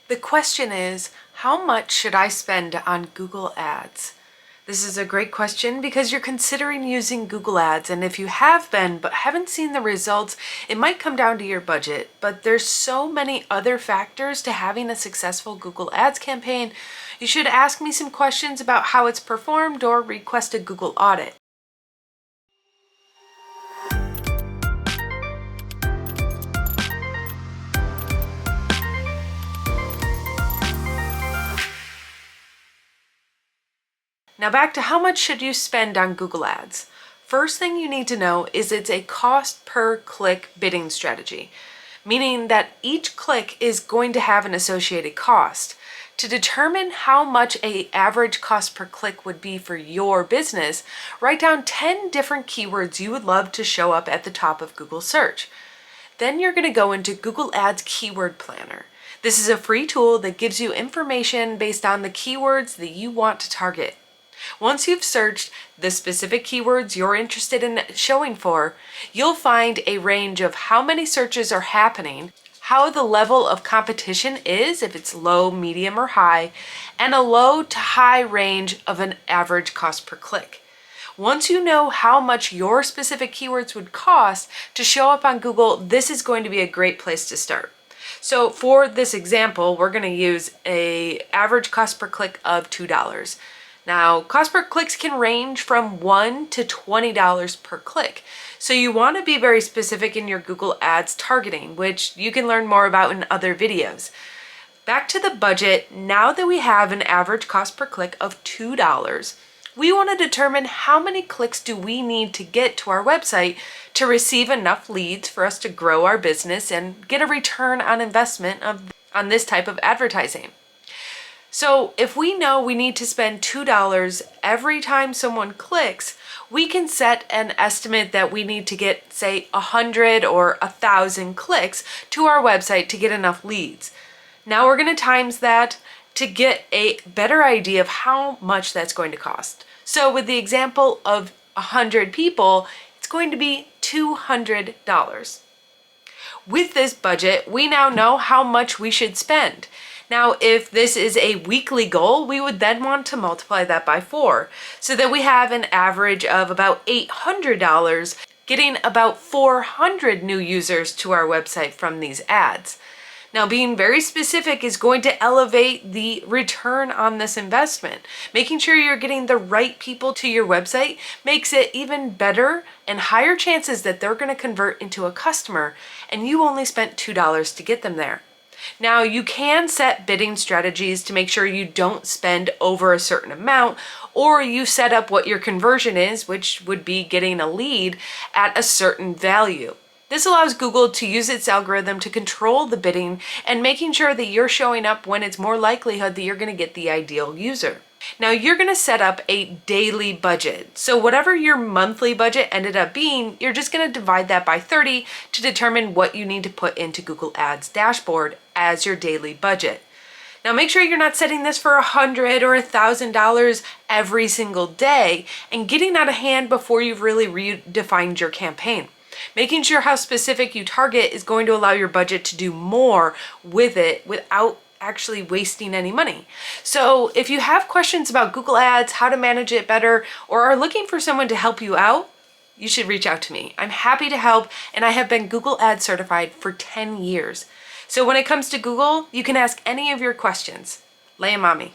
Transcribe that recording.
The question is, how much should I spend on Google Ads? This is a great question because you're considering using Google Ads, and if you have been but haven't seen the results, it might come down to your budget. But there's so many other factors to having a successful Google Ads campaign. You should ask me some questions about how it's performed or request a Google audit. Now back to how much should you spend on Google Ads? First thing you need to know is it's a cost per click bidding strategy, meaning that each click is going to have an associated cost. To determine how much an average cost per click would be for your business, write down 10 different keywords you would love to show up at the top of Google search. Then you're going to go into Google Ads Keyword Planner. This is a free tool that gives you information based on the keywords that you want to target. Once you've searched the specific keywords you're interested in showing for, you'll find a range of how many searches are happening, how the level of competition is, if it's low, medium, or high, and a low to high range of an average cost per click. Once you know how much your specific keywords would cost to show up on Google, this is going to be a great place to start. So for this example, we're going to use an average cost per click of $2. Now, cost per clicks can range from $1 to $20 per click. So you want to be very specific in your Google Ads targeting, which you can learn more about in other videos. Back to the budget, now that we have an average cost per click of $2, we want to determine how many clicks do we need to get to our website to receive enough leads for us to grow our business and get a return on investment on this type of advertising. So if we know we need to spend $2 every time someone clicks, we can set an estimate that we need to get, say, 100 or 1,000 clicks to our website to get enough leads. Now we're going to times that to get a better idea of how much that's going to cost. So with the example of 100 people, it's going to be $200. With this budget, we now know how much we should spend. Now, if this is a weekly goal, we would then want to multiply that by 4 so that we have an average of about $800, getting about 400 new users to our website from these ads. Now, being very specific is going to elevate the return on this investment. Making sure you're getting the right people to your website makes it even better and higher chances that they're going to convert into a customer, and you only spent $2 to get them there. Now, you can set bidding strategies to make sure you don't spend over a certain amount, or you set up what your conversion is, which would be getting a lead at a certain value. This allows Google to use its algorithm to control the bidding and making sure that you're showing up when it's more likelihood that you're going to get the ideal user. Now, you're going to set up a daily budget. So whatever your monthly budget ended up being, you're just going to divide that by 30 to determine what you need to put into Google Ads dashboard as your daily budget. Now, make sure you're not setting this for $100 or $1,000 every single day and getting out of hand before you've really redefined your campaign. Making sure how specific you target is going to allow your budget to do more with it without actually wasting any money. So if you have questions about Google Ads, how to manage it better, or are looking for someone to help you out, you should reach out to me. I'm happy to help, and I have been Google Ads certified for 10 years. So when it comes to Google, you can ask any of your questions. Leah Mommy.